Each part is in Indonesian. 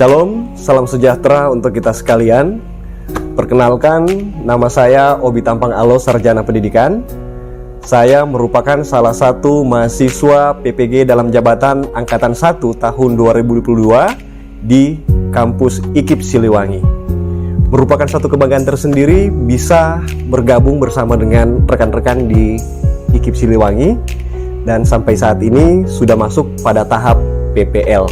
Shalom, salam sejahtera untuk kita sekalian. Perkenalkan, nama saya Obi Tampang Alo, Sarjana Pendidikan. Saya merupakan salah satu mahasiswa PPG dalam jabatan Angkatan 1 tahun 2022 di kampus IKIP Siliwangi. Merupakan satu kebanggaan tersendiri bisa bergabung bersama dengan rekan-rekan di IKIP Siliwangi, dan sampai saat ini sudah masuk pada tahap PPL.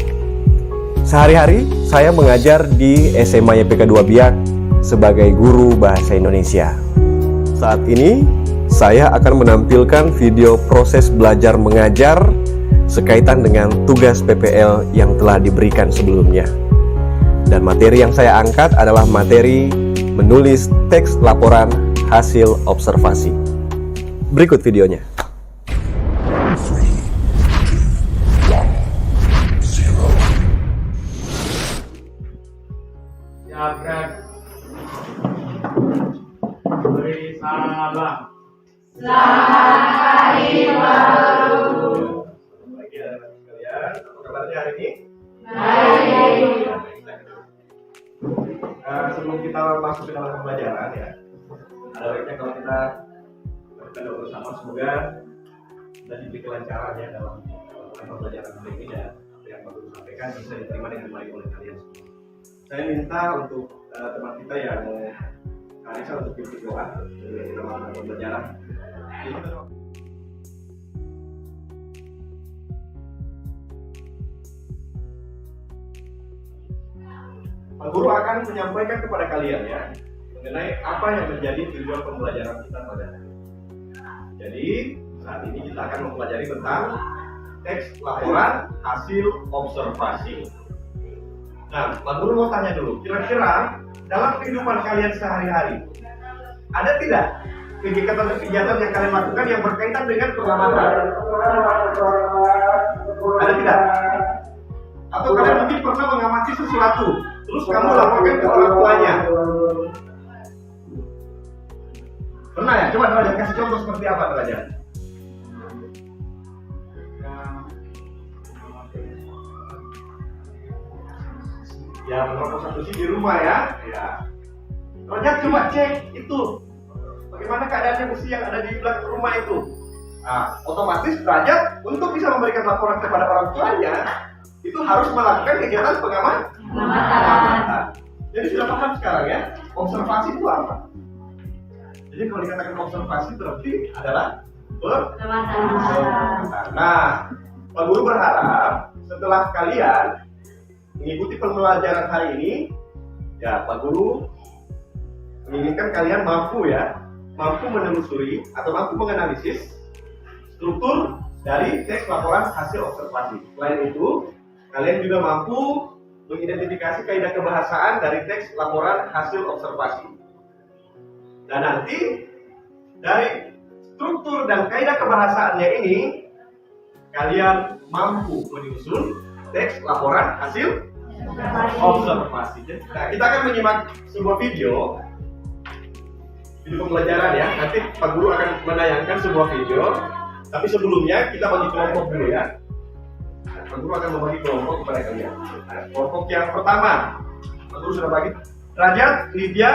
Sehari-hari saya mengajar di SMA YPK 2 Biak sebagai guru bahasa Indonesia. Saat ini saya akan menampilkan video proses belajar mengajar sekaitan dengan tugas PPL yang telah diberikan sebelumnya. Dan materi yang saya angkat adalah materi menulis teks laporan hasil observasi. Berikut videonya. Beri salam. Selamat Hari Baru. Bagi anak-anak sekalian, apa kabarnya hari ini? Baik. Sebelum kita masuk ke dalam pembelajaran ya, ada baiknya kalau kita berdoa bersama, semoga kita diberi kelancaran ya dalam pembelajaran hari ini, dan apa yang baru disampaikan bisa diterima dengan baik oleh kalian semua. Saya minta untuk teman kita yang Anissa untuk pimpin doa kita melakukan pembelajaran. Pak Guru akan menyampaikan kepada kalian ya mengenai apa yang menjadi tujuan pembelajaran kita pada hari ini. Jadi saat ini kita akan mempelajari tentang teks laporan hasil observasi. Nah, Pak Guru mau tanya dulu, kira-kira dalam kehidupan kalian sehari-hari ada tidak kegiatan-kegiatan yang kalian lakukan yang berkaitan dengan pengamatan? Ada tidak? Atau kalian mungkin pernah mengamati sesuatu, terus kamu laporkan ke orang tuanya? Pernah ya? Coba Derajat kasih contoh seperti apa Derajat? Ya, merokok satu sih di rumah ya. Ya. Derajat coba cek itu. Bagaimana keadaannya besi yang ada di belakang rumah itu? Nah, otomatis Derajat untuk bisa memberikan laporan kepada orang tuanya itu harus melakukan kegiatan pengamatan. Jadi sudah paham sekarang ya, observasi itu apa? Jadi kalau dikatakan observasi berarti adalah pengamatan. Nah, Pak Guru berharap setelah kalian mengikuti pembelajaran hari ini, ya Pak Guru menginginkan kalian mampu menelusuri atau mampu menganalisis struktur dari teks laporan hasil observasi. Selain itu, kalian juga mampu mengidentifikasi kaidah kebahasaan dari teks laporan hasil observasi. Dan nanti dari struktur dan kaidah kebahasaannya ini, kalian mampu menyusun teks laporan hasil observasi. Nah, kita akan menyimak sebuah video pembelajaran ya. Nanti Pak Guru akan menayangkan sebuah video. Tapi sebelumnya kita bagi kelompok dulu ya. Pak Guru akan membagi kelompok kepada kalian. Nah, kelompok yang pertama, Pak Guru sudah bagi Derajat, Lydia,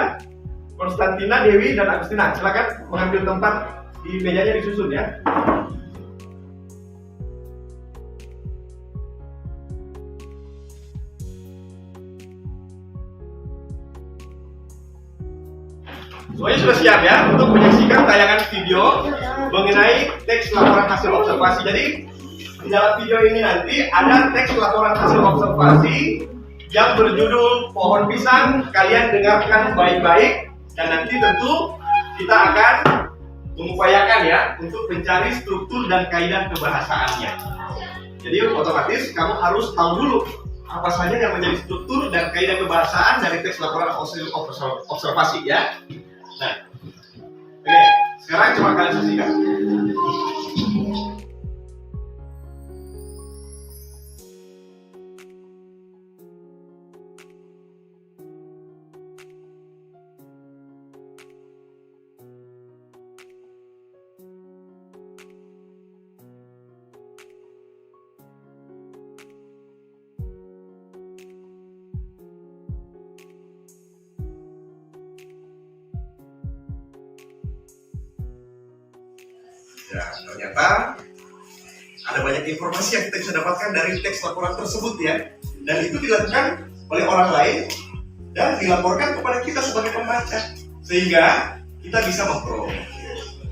Konstantina, Dewi, dan Agustina. Silakan mengambil tempat di mejanya, disusun ya. Semuanya sudah siap ya untuk menyaksikan tayangan video mengenai teks laporan hasil observasi. Jadi di dalam video ini nanti ada teks laporan hasil observasi yang berjudul pohon pisang. Kalian dengarkan baik-baik dan nanti tentu kita akan mengupayakan ya untuk mencari struktur dan kaidah kebahasaannya. Jadi otomatis kamu harus tahu dulu apa saja yang menjadi struktur dan kaidah kebahasaan dari teks laporan hasil observasi ya. Nah, oke, sekarang coba kalian saksikan. Ya, ternyata ada banyak informasi yang kita bisa dapatkan dari teks laporan tersebut ya. Dan itu dilakukan oleh orang lain dan dilaporkan kepada kita sebagai pembaca. Sehingga kita bisa memperoleh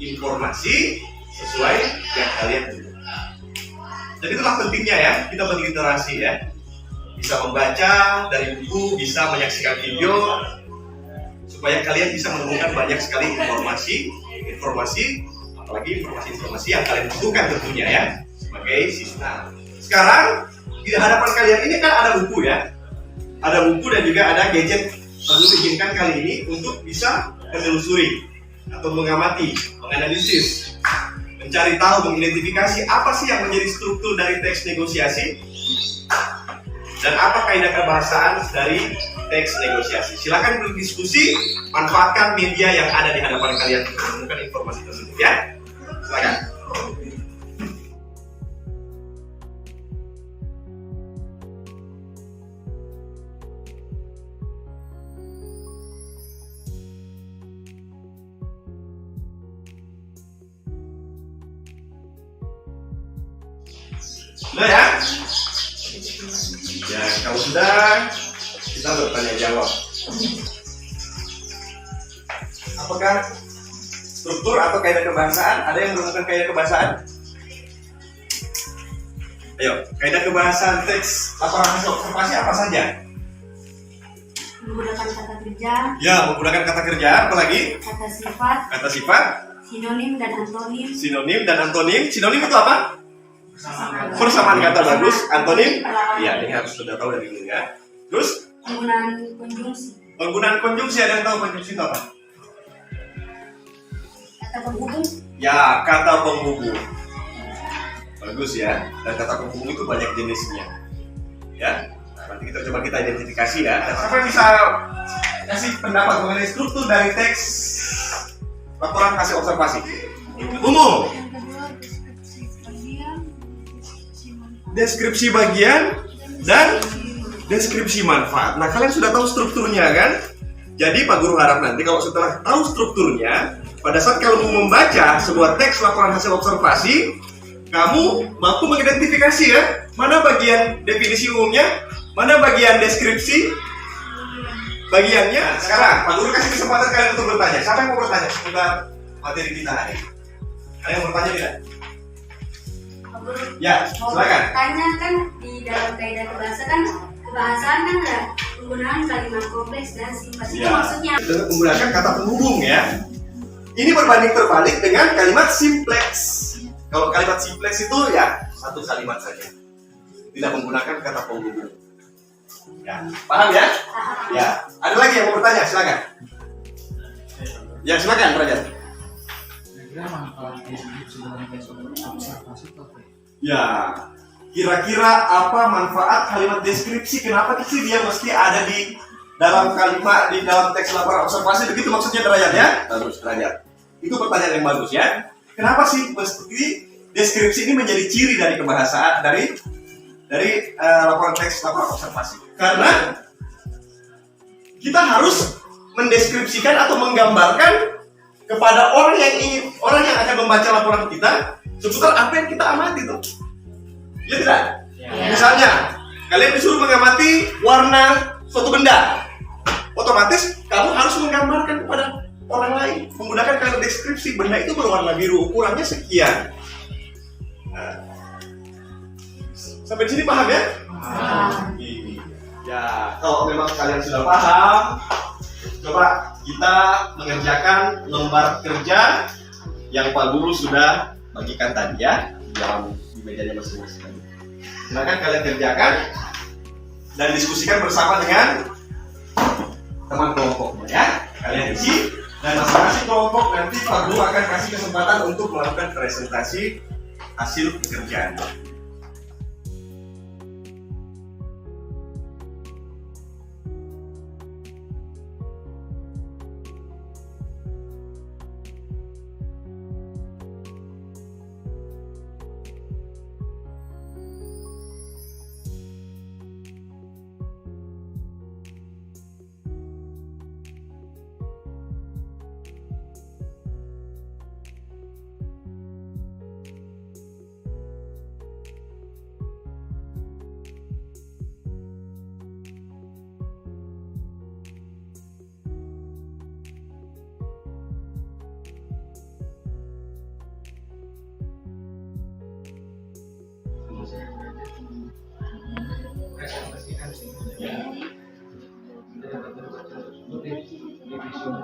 informasi sesuai yang kalian butuhkan. Dan itulah pentingnya ya, kita berliterasi ya. Bisa membaca dari buku, bisa menyaksikan video, supaya kalian bisa menemukan banyak sekali informasi, apalagi informasi-informasi yang kalian butuhkan tentunya ya, sebagai siswa. Sekarang di hadapan kalian ini kan ada buku ya, ada buku dan juga ada gadget yang diizinkan kali ini untuk bisa menelusuri atau mengamati, menganalisis, mencari tahu, mengidentifikasi apa sih yang menjadi struktur dari teks negosiasi dan apa kaidah kebahasaan dari teks negosiasi. Silakan berdiskusi, manfaatkan media yang ada di hadapan kalian untuk menemukan informasi tersebut ya. Silakan. Sudah ya? Ya, kalau sudah, kita bertanya jawab. Apakah struktur atau kaidah kebahasaan? Ada yang menemukan kaidah kebahasaan? Ayo, kaidah kebahasaan teks laporan hasil observasi apa saja? Menggunakan kata kerja, Ya, menggunakan kata kerja, apalagi? kata sifat, sinonim dan antonim. Sinonim dan antonim. Sinonim itu apa? Persamaan kata bagus. Antonim? Ya, ini harus sudah tahu dari dulu ya. Terus? Penggunaan konjungsi. Penggunaan konjungsi, ada yang tahu konjungsi itu apa? Kata penghubung. Ya, kata penghubung. Bagus ya. Dan kata penghubung itu banyak jenisnya. Ya. Nah, nanti kita coba identifikasi ya. Dan siapa yang bisa kasih pendapat mengenai struktur dari teks laporan hasil observasi? Umum. Deskripsi bagian dan deskripsi manfaat. Nah, kalian sudah tahu strukturnya kan? Jadi Pak Guru harap nanti kalau setelah tahu strukturnya, pada saat kamu membaca sebuah teks laporan hasil observasi, kamu mampu mengidentifikasi ya, mana bagian definisi umumnya, mana bagian deskripsi bagiannya. Sekarang Pak Guru kasih kesempatan kalian untuk bertanya. Siapa yang mau bertanya seputar materi kita hari ini? Ada yang mau bertanya tidak? Ya, silakan. Tanya kan di dalam kaidah kebahasaan kan ada penggunaan kalimat kompleks dan sifat. Itu maksudnya Dengan menggunakan kata penghubung ya. Ini berbanding terbalik dengan kalimat simplex. Kalau kalimat simplex itu ya satu kalimat saja, tidak menggunakan kata penghubung. Ya, paham ya? Ya. Ada lagi yang mau bertanya? Silakan. Ya, silakan, Raja. Ya, kira-kira apa manfaat kalimat deskripsi? Kenapa sih dia mesti ada di dalam kalimat, di dalam teks laporan observasi? Begitu maksudnya Derajat ya? Bagus, Derajat. Itu pertanyaan yang bagus ya. Kenapa sih mesti deskripsi ini menjadi ciri dari kebahasaan dari laporan teks laporan observasi? Karena kita harus mendeskripsikan atau menggambarkan kepada orang yang akan membaca laporan kita seputar apa yang kita amati tuh. Ya tidak? Ya. Misalnya, kalian disuruh mengamati warna suatu benda. Otomatis kamu harus menggambarkan kepada orang lain menggunakan kalimat deskripsi. Benda itu berwarna biru, ukurannya sekian. Nah, sampai di sini paham ya? Ya, kalau memang kalian sudah paham, coba kita mengerjakan lembar kerja yang Pak Guru sudah bagikan tadi ya di mejanya masing-masing. Silakan kalian kerjakan dan diskusikan bersama dengan teman kelompoknya ya. Kalian isi dan masing-masing kelompok nanti Pak Guru akan kasih kesempatan untuk melakukan presentasi hasil pekerjaan.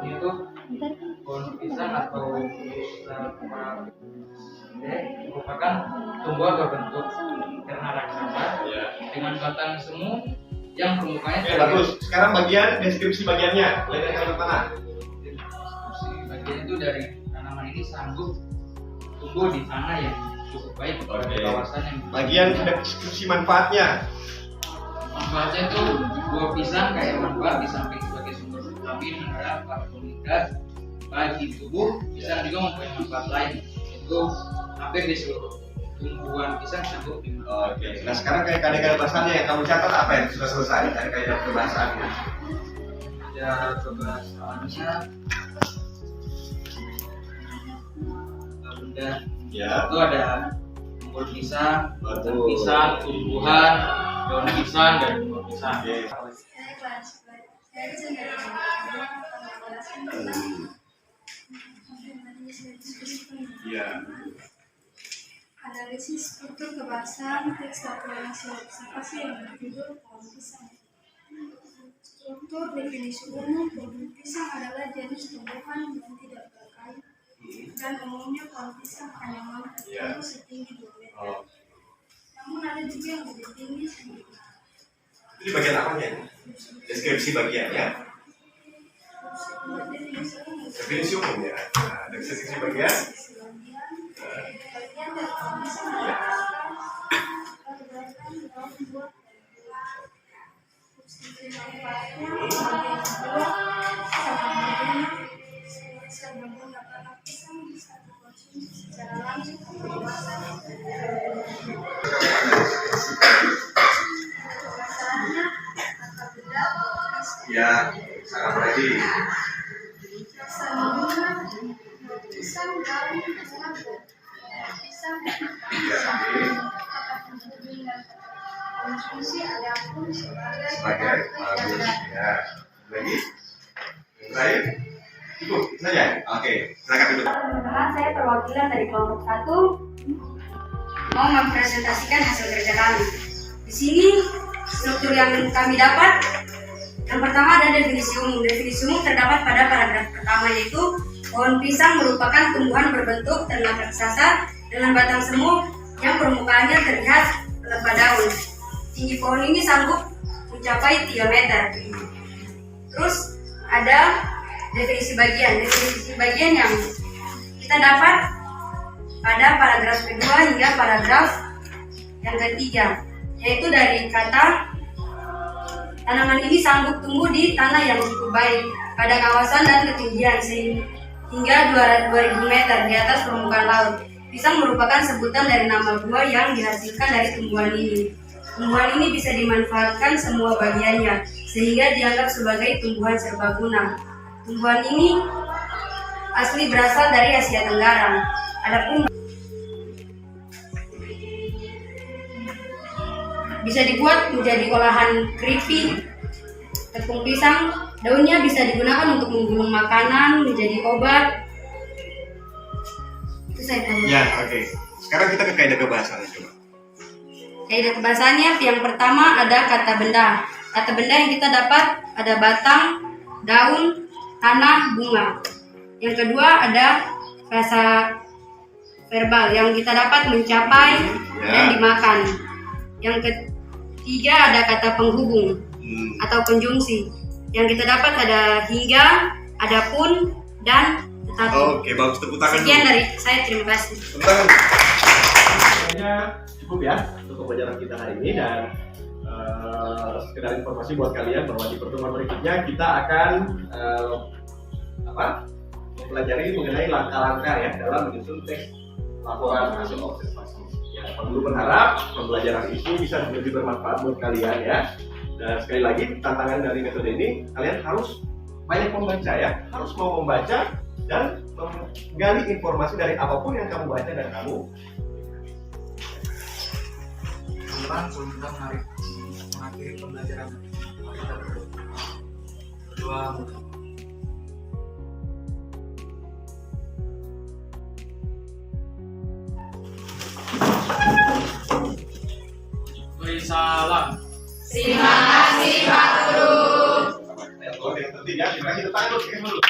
itu pohon pisang atau merupakan tumbuhan berbentuk terna raksasa dengan batang semu yang permukaannya Oke, bagus. Sekarang bagian deskripsi bagiannya. Mulai dari yang mana? bagian itu dari tanaman ini sanggup tumbuh di tanah yang cukup baik pada Oke. kawasan yang Bagian deskripsi manfaatnya. manfaatnya itu buah pisang kayak manfaat di samping sebagai sumber vitamin, mineral, karbohidrat bagi tubuh. Pisang juga mempunyai manfaat lain, yaitu hampir di seluruh tumbuhan pisang sanggup dimakan. Oke. Nah sekarang kayak kaidah bahasanya yang kamu catat apa yang sudah selesai dari kaidah perbahasannya? Ada kebahasaannya benda Ya. itu ada tumbuh pisang, batang Betul. pisang, tumbuhan, daun pisang dan buah pisang. Oke. Ya. Analisis struktur kebahasaan teks laporan siapa sih yang berjudul pohon pisang. Struktur definisi umum pohon pisang adalah jenis tumbuhan yang tidak berkayu dan umumnya pohon pisang hanya mampu tumbuh setinggi 2 meter. Oh. Namun ada juga yang lebih tinggi sedikit. Itu di bagian apanya? Deskripsi bagiannya. Definisi umum ya. Nah, deskripsi bagian. Bagian dari pohon pisang adalah substitusi manfaatnya bagian kedua sama menggunakan pisang bisa dikonsumsi secara langsung atau dimasak. Bahasannya akar benda Ya, sangat ready. rasa bunga pisang daun bunga pisang konsumsi adapun sebagai Bagus. Ya. Lagi? Yang terakhir? Cukup, itu saja. Oke, silakan duduk. teman-teman, saya perwakilan dari kelompok 1 mau mempresentasikan hasil kerja kami. Di sini struktur yang kami dapat, yang pertama ada definisi umum. Definisi umum terdapat pada paragraf pertama, yaitu pohon pisang merupakan tumbuhan berbentuk ternak raksasa dengan batang semu yang permukaannya terlihat lebat daun. Tinggi pohon ini sanggup mencapai 3 meter. Terus ada definisi bagian. Definisi bagian yang kita dapat pada paragraf kedua hingga paragraf yang ketiga, yaitu dari kata tanaman ini sanggup tumbuh di tanah yang cukup baik pada kawasan dan ketinggian hingga 2000 meter di atas permukaan laut. Pisang merupakan sebutan dari nama buah yang dihasilkan dari tumbuhan ini. Tumbuhan ini bisa dimanfaatkan semua bagiannya, sehingga dianggap sebagai tumbuhan serbaguna. Tumbuhan ini asli berasal dari Asia Tenggara. Adapun bisa dibuat menjadi olahan keripik, tepung pisang. Daunnya bisa digunakan untuk menggulung makanan, menjadi obat. Itu saya tahu. Ya, oke. Sekarang kita ke kaidah kebahasannya coba. Kaidah kebahasannya yang pertama ada kata benda. Kata benda yang kita dapat ada batang, daun, tanah, bunga. Yang kedua ada rasa verbal yang kita dapat mencapai dan dimakan. Yang ketiga ada kata penghubung atau konjungsi. Yang kita dapat ada hingga, adapun, dan tetapi. Oke, bagus, tepuk tangan Sekian dulu. dari saya, terima kasih. Tepuk tangan. Kayaknya cukup ya untuk pembelajaran kita hari ini, dan sekedar informasi buat kalian bahwa di pertemuan berikutnya kita akan mempelajari mengenai langkah-langkah ya dalam menyusun teks laporan hasil observasi. Ya, perlu berharap pembelajaran ini bisa lebih bermanfaat buat kalian ya. Dan sekali lagi tantangan dari metode ini, kalian harus banyak membaca ya, harus mau membaca dan menggali informasi dari apapun yang kamu baca dan kamu. Teman-teman, sebelum kita mengakhiri pembelajaran kita berdoa. Beri salam. Terima kasih Pak Guru. Yang penting ya, terima kasih. Tangan dulu.